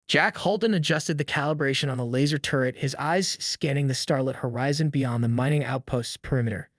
Jack Holden adjusted the calibration on the laser turret, his eyes scanning the starlit horizon beyond the mining outpost's perimeter.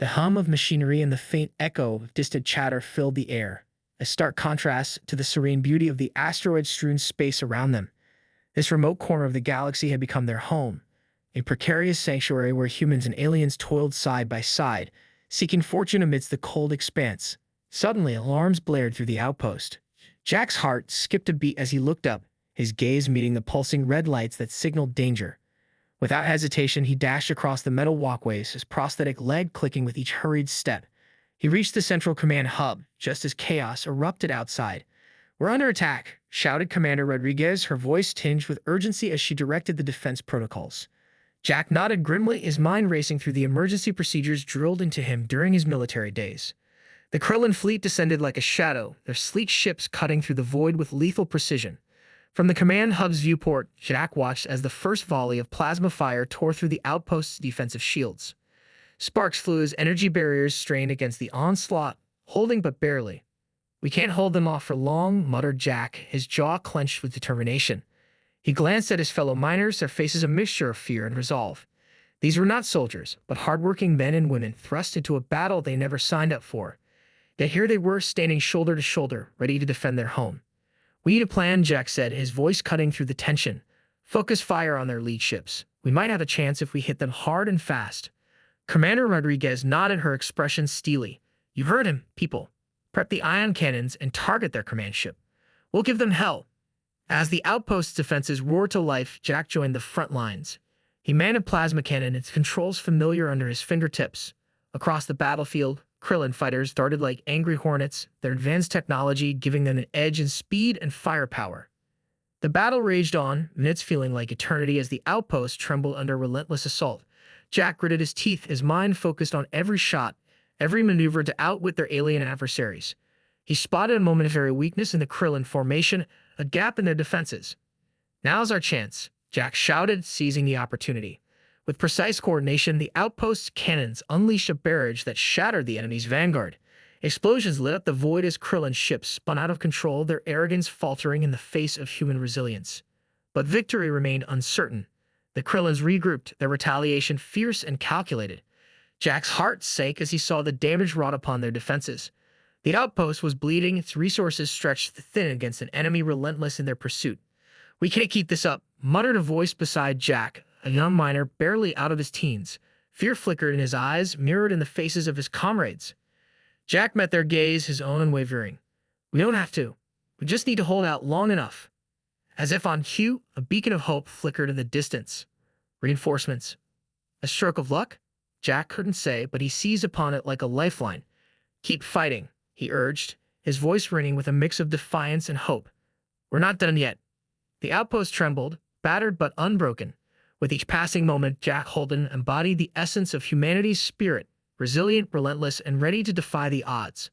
The hum of machinery and the faint echo of distant chatter filled the air, a stark contrast to the serene beauty of the asteroid-strewn space around them. This remote corner of the galaxy had become their home, a precarious sanctuary where humans and aliens toiled side by side, seeking fortune amidst the cold expanse. Suddenly, alarms blared through the outpost. Jack's heart skipped a beat as he looked up, his gaze meeting the pulsing red lights that signaled danger. Without hesitation, he dashed across the metal walkways, his prosthetic leg clicking with each hurried step. He reached the central command hub, just as chaos erupted outside. "We're under attack," shouted Commander Rodriguez, her voice tinged with urgency as she directed the defense protocols. Jack nodded grimly, his mind racing through the emergency procedures drilled into him during his military days. The Krillin fleet descended like a shadow, their sleek ships cutting through the void with lethal precision. From the command hub's viewport, Jack watched as the first volley of plasma fire tore through the outpost's defensive shields. Sparks flew as energy barriers strained against the onslaught, holding but barely. "We can't hold them off for long," muttered Jack, his jaw clenched with determination. He glanced at his fellow miners, their faces a mixture of fear and resolve. These were not soldiers, but hardworking men and women thrust into a battle they never signed up for. Yet here they were, standing shoulder to shoulder, ready to defend their home. "We need a plan," Jack said, his voice cutting through the tension. "Focus fire on their lead ships. We might have a chance if we hit them hard and fast." Commander Rodriguez nodded, her expression steely. "You heard him, people. Prep the ion cannons and target their command ship. We'll give them hell." As the outpost's defenses roared to life, Jack joined the front lines. He manned a plasma cannon, its controls familiar under his fingertips. Across the battlefield, Krillin fighters darted like angry hornets, their advanced technology giving them an edge in speed and firepower. The battle raged on, minutes feeling like eternity as the outpost trembled under relentless assault. Jack gritted his teeth, his mind focused on every shot, every maneuver to outwit their alien adversaries. He spotted a momentary weakness in the Krillin formation, a gap in their defenses. "Now's our chance," Jack shouted, seizing the opportunity. With precise coordination, the outpost's cannons unleashed a barrage that shattered the enemy's vanguard. Explosions lit up the void as Krillin's ships spun out of control, their arrogance faltering in the face of human resilience. But victory remained uncertain. The Krillins regrouped, their retaliation fierce and calculated. Jack's heart sank as he saw the damage wrought upon their defenses. The outpost was bleeding, its resources stretched thin against an enemy relentless in their pursuit. "We can't keep this up," muttered a voice beside Jack, a young miner barely out of his teens. Fear flickered in his eyes, mirrored in the faces of his comrades. Jack met their gaze, his own unwavering. "We don't have to. We just need to hold out long enough." As if on cue, a beacon of hope flickered in the distance. Reinforcements. A stroke of luck? Jack couldn't say, but he seized upon it like a lifeline. "Keep fighting," he urged, his voice ringing with a mix of defiance and hope. "We're not done yet." The outpost trembled, battered but unbroken. With each passing moment, Jack Holden embodied the essence of humanity's spirit, resilient, relentless, and ready to defy the odds.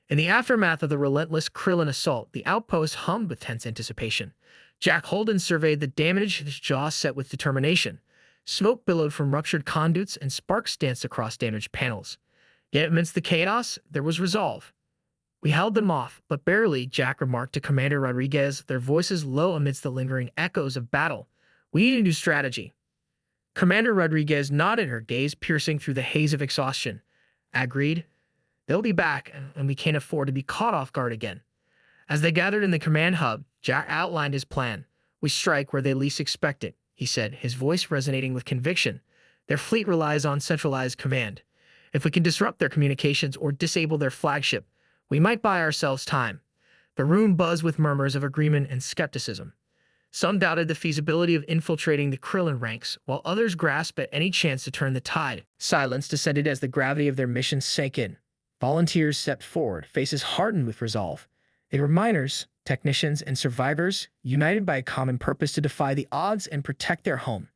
In the aftermath of the relentless Krillin assault, the outpost hummed with tense anticipation. Jack Holden surveyed the damage, his jaw set with determination. Smoke billowed from ruptured conduits and sparks danced across damaged panels. Yet amidst the chaos, there was resolve. "We held them off, but barely," Jack remarked to Commander Rodriguez, their voices low amidst the lingering echoes of battle. "We need a new strategy." Commander Rodriguez nodded, her gaze piercing through the haze of exhaustion. "Agreed. They'll be back, and we can't afford to be caught off guard again." As they gathered in the command hub, Jack outlined his plan. "We strike where they least expect it," he said, his voice resonating with conviction. "Their fleet relies on centralized command. If we can disrupt their communications or disable their flagship, we might buy ourselves time." The room buzzed with murmurs of agreement and skepticism. Some doubted the feasibility of infiltrating the Krillin ranks, while others grasped at any chance to turn the tide. Silence descended as the gravity of their mission sank in. Volunteers stepped forward, faces hardened with resolve. They were miners, technicians, and survivors, united by a common purpose to defy the odds and protect their home.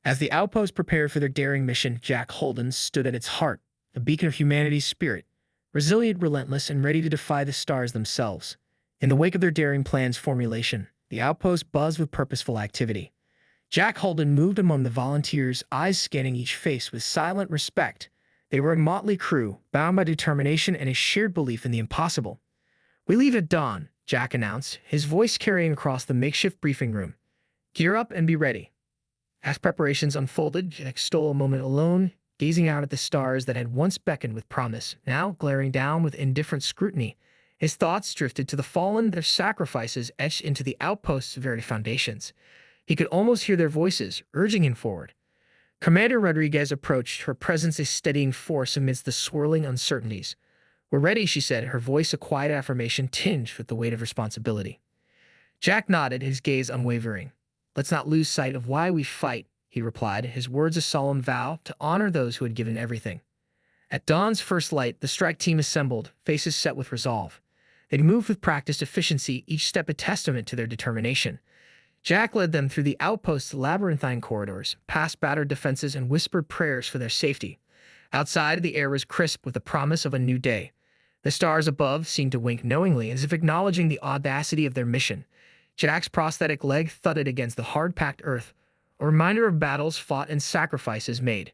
As the outpost prepared for their daring mission, Jack Holden stood at its heart, a beacon of humanity's spirit, resilient, relentless, and ready to defy the stars themselves. In the wake of their daring plan's formulation, the outpost buzzed with purposeful activity. Jack Holden moved among the volunteers, eyes scanning each face with silent respect. They were a motley crew, bound by determination and a shared belief in the impossible. "We leave at dawn," Jack announced, his voice carrying across the makeshift briefing room. "Gear up and be ready." As preparations unfolded, Jack stole a moment alone, gazing out at the stars that had once beckoned with promise, now glaring down with indifferent scrutiny. His thoughts drifted to the fallen, their sacrifices etched into the outpost's very foundations. He could almost hear their voices, urging him forward. Commander Rodriguez approached, her presence a steadying force amidst the swirling uncertainties. "We're ready," she said, her voice a quiet affirmation tinged with the weight of responsibility. Jack nodded, his gaze unwavering. "Let's not lose sight of why we fight," he replied, his words a solemn vow to honor those who had given everything. At dawn's first light, the strike team assembled, faces set with resolve. They moved with practiced efficiency, each step a testament to their determination. Jack led them through the outpost's labyrinthine corridors, past battered defenses and whispered prayers for their safety. Outside, the air was crisp with the promise of a new day. The stars above seemed to wink knowingly, as if acknowledging the audacity of their mission. Jack's prosthetic leg thudded against the hard-packed earth, a reminder of battles fought and sacrifices made.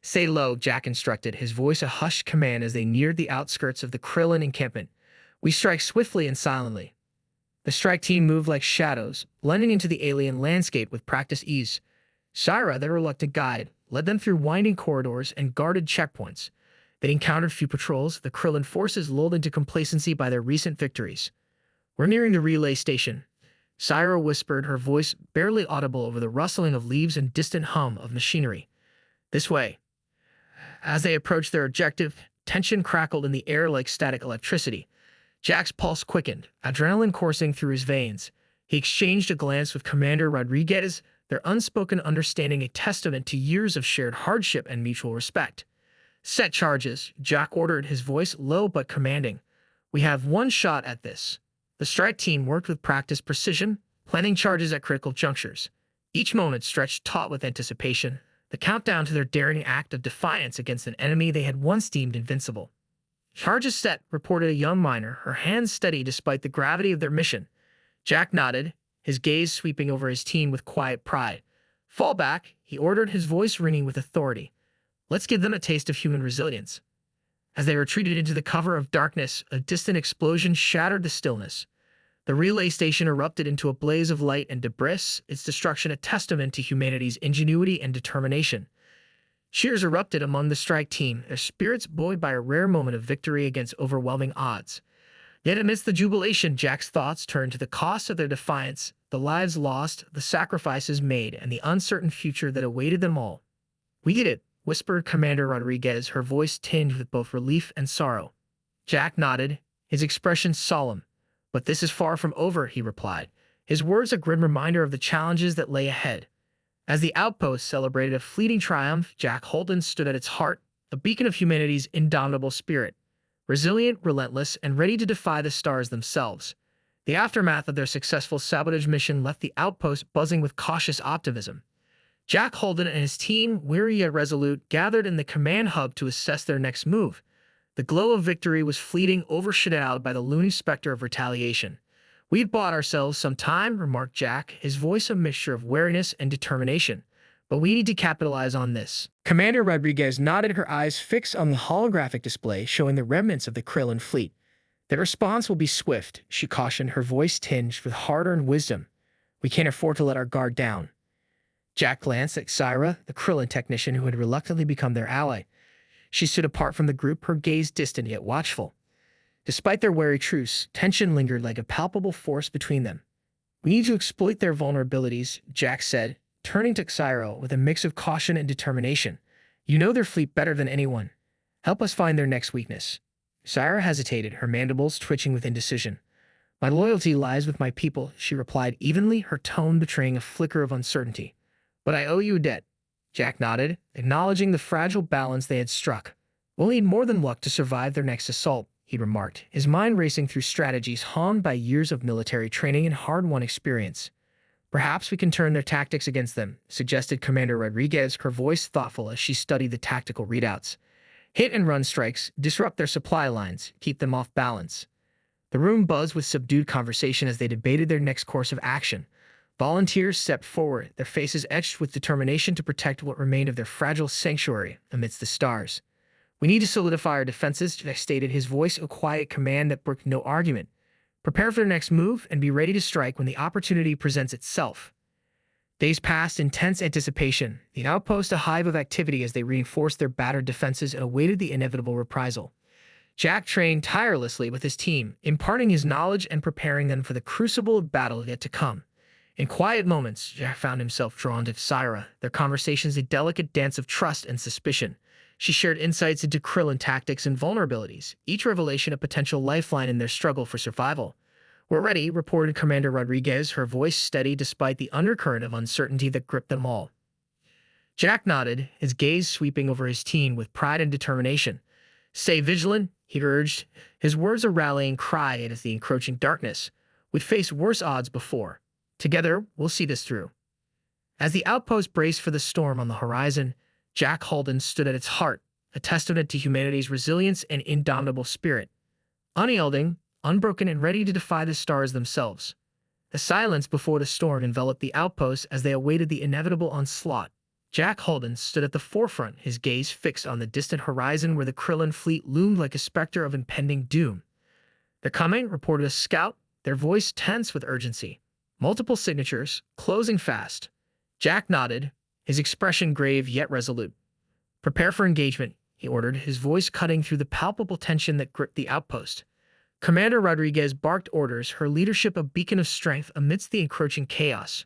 "Stay low," Jack instructed, his voice a hushed command as they neared the outskirts of the Krillin encampment. "We strike swiftly and silently." The strike team moved like shadows, blending into the alien landscape with practiced ease. Syra, their reluctant guide, led them through winding corridors and guarded checkpoints. They encountered few patrols, the Krillin forces lulled into complacency by their recent victories. "We're nearing the relay station," Syra whispered, her voice barely audible over the rustling of leaves and distant hum of machinery. "This way." As they approached their objective, tension crackled in the air like static electricity. Jack's pulse quickened, adrenaline coursing through his veins. He exchanged a glance with Commander Rodriguez, their unspoken understanding a testament to years of shared hardship and mutual respect. "Set charges," Jack ordered, his voice low but commanding. "We have one shot at this." The strike team worked with practiced precision, planning charges at critical junctures. Each moment stretched taut with anticipation, the countdown to their daring act of defiance against an enemy they had once deemed invincible. "Charges set," reported a young miner, her hands steady despite the gravity of their mission. Jack nodded, his gaze sweeping over his team with quiet pride. "Fall back," he ordered, his voice ringing with authority. "Let's give them a taste of human resilience." As they retreated into the cover of darkness, a distant explosion shattered the stillness. The relay station erupted into a blaze of light and debris, its destruction a testament to humanity's ingenuity and determination. Cheers erupted among the strike team, their spirits buoyed by a rare moment of victory against overwhelming odds. Yet amidst the jubilation, Jack's thoughts turned to the cost of their defiance, the lives lost, the sacrifices made, and the uncertain future that awaited them all. "We did it," whispered Commander Rodriguez, her voice tinged with both relief and sorrow. Jack nodded, his expression solemn. "But this is far from over," he replied, his words a grim reminder of the challenges that lay ahead. As the outpost celebrated a fleeting triumph, Jack Holden stood at its heart, a beacon of humanity's indomitable spirit, resilient, relentless, and ready to defy the stars themselves. The aftermath of their successful sabotage mission left the outpost buzzing with cautious optimism. Jack Holden and his team, weary yet resolute, gathered in the command hub to assess their next move. The glow of victory was fleeting, overshadowed by the looming specter of retaliation. "We've bought ourselves some time," remarked Jack, his voice a mixture of wariness and determination. "But we need to capitalize on this." Commander Rodriguez nodded, her eyes fixed on the holographic display showing the remnants of the Krillin fleet. "The response will be swift," she cautioned, her voice tinged with hard-earned wisdom. "We can't afford to let our guard down." Jack glanced at Syra, the Krillin technician who had reluctantly become their ally. She stood apart from the group, her gaze distant yet watchful. Despite their wary truce, tension lingered like a palpable force between them. "We need to exploit their vulnerabilities," Jack said, turning to Syra with a mix of caution and determination. "You know their fleet better than anyone. Help us find their next weakness." Syra hesitated, her mandibles twitching with indecision. "My loyalty lies with my people," she replied evenly, her tone betraying a flicker of uncertainty. "But I owe you a debt." Jack nodded, acknowledging the fragile balance they had struck. "We'll need more than luck to survive their next assault," he remarked, his mind racing through strategies honed by years of military training and hard-won experience. "Perhaps we can turn their tactics against them," suggested Commander Rodriguez, her voice thoughtful as she studied the tactical readouts. "Hit-and-run strikes, disrupt their supply lines, keep them off balance." The room buzzed with subdued conversation as they debated their next course of action. Volunteers stepped forward, their faces etched with determination to protect what remained of their fragile sanctuary amidst the stars. "We need to solidify our defenses," Jack stated, his voice a quiet command that brooked no argument. Prepare for the next move and be ready to strike when the opportunity presents itself. Days passed in tense anticipation, the outpost a hive of activity as they reinforced their battered defenses and awaited the inevitable reprisal. Jack trained tirelessly with his team, imparting his knowledge and preparing them for the crucible of battle yet to come. In quiet moments, Jack found himself drawn to Syra, their conversations a delicate dance of trust and suspicion. She shared insights into Krillin tactics and vulnerabilities, each revelation a potential lifeline in their struggle for survival. "We're ready," reported Commander Rodriguez, her voice steady despite the undercurrent of uncertainty that gripped them all. Jack nodded, his gaze sweeping over his team with pride and determination. "Stay vigilant," he urged, his words a rallying cry against the encroaching darkness. "We've faced worse odds before. Together, we'll see this through." As the outpost braced for the storm on the horizon, Jack Halden stood at its heart, a testament to humanity's resilience and indomitable spirit. Unyielding, unbroken, and ready to defy the stars themselves. The silence before the storm enveloped the outpost as they awaited the inevitable onslaught. Jack Halden stood at the forefront, his gaze fixed on the distant horizon where the Krillin fleet loomed like a specter of impending doom. "They're coming," reported a scout, their voice tense with urgency. "Multiple signatures, closing fast." Jack nodded, his expression grave yet resolute. "Prepare for engagement," he ordered, his voice cutting through the palpable tension that gripped the outpost. Commander Rodriguez barked orders, her leadership a beacon of strength amidst the encroaching chaos.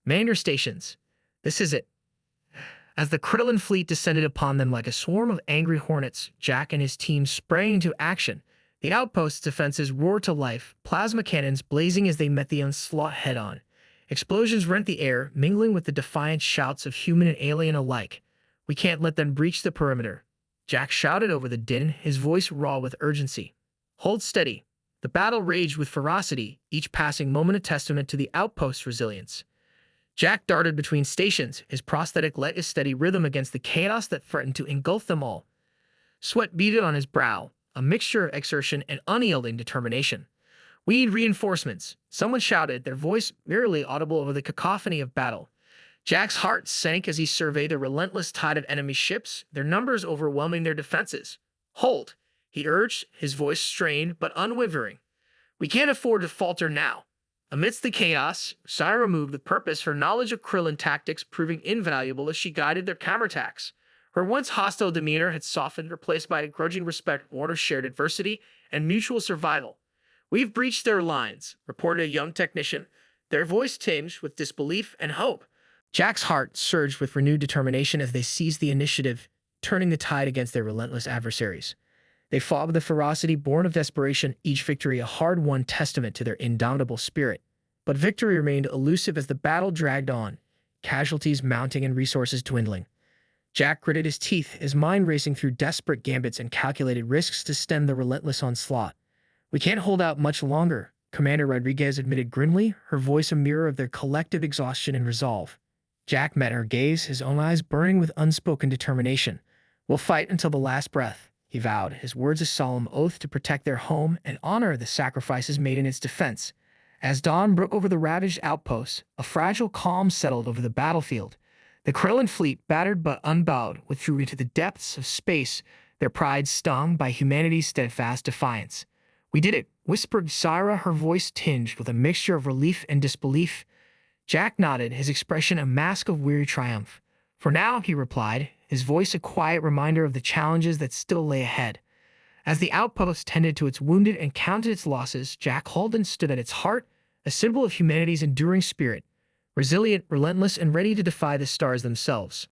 "Man your stations. This is it." As the Krillin fleet descended upon them like a swarm of angry hornets, Jack and his team sprang into action. The outpost's defenses roared to life, plasma cannons blazing as they met the onslaught head-on. Explosions rent the air, mingling with the defiant shouts of human and alien alike. "We can't let them breach the perimeter," Jack shouted over the din, his voice raw with urgency. "Hold steady." The battle raged with ferocity, each passing moment a testament to the outpost's resilience. Jack darted between stations, his prosthetic let a steady rhythm against the chaos that threatened to engulf them all. Sweat beaded on his brow, a mixture of exertion and unyielding determination. "We need reinforcements," someone shouted, their voice merely audible over the cacophony of battle. Jack's heart sank as he surveyed the relentless tide of enemy ships, their numbers overwhelming their defenses. "Hold," he urged, his voice strained but unwavering. "We can't afford to falter now." Amidst the chaos, Syra moved with purpose, her knowledge of Krillin tactics proving invaluable as she guided their counterattacks. Her once hostile demeanor had softened, replaced by a grudging respect for shared adversity and mutual survival. "We've breached their lines," reported a young technician, their voice tinged with disbelief and hope. Jack's heart surged with renewed determination as they seized the initiative, turning the tide against their relentless adversaries. They fought with a ferocity born of desperation, each victory a hard-won testament to their indomitable spirit. But victory remained elusive as the battle dragged on, casualties mounting and resources dwindling. Jack gritted his teeth, his mind racing through desperate gambits and calculated risks to stem the relentless onslaught. "We can't hold out much longer," Commander Rodriguez admitted grimly, her voice a mirror of their collective exhaustion and resolve. Jack met her gaze, his own eyes burning with unspoken determination. "We'll fight until the last breath," he vowed, his words a solemn oath to protect their home and honor the sacrifices made in its defense. As dawn broke over the ravaged outposts, a fragile calm settled over the battlefield. The Krillin fleet, battered but unbowed, withdrew into the depths of space, their pride stung by humanity's steadfast defiance. "We did it," whispered Syra, her voice tinged with a mixture of relief and disbelief. Jack nodded, his expression a mask of weary triumph. "For now," he replied, his voice a quiet reminder of the challenges that still lay ahead. As the outpost tended to its wounded and counted its losses, Jack Halden stood at its heart, a symbol of humanity's enduring spirit, resilient, relentless, and ready to defy the stars themselves.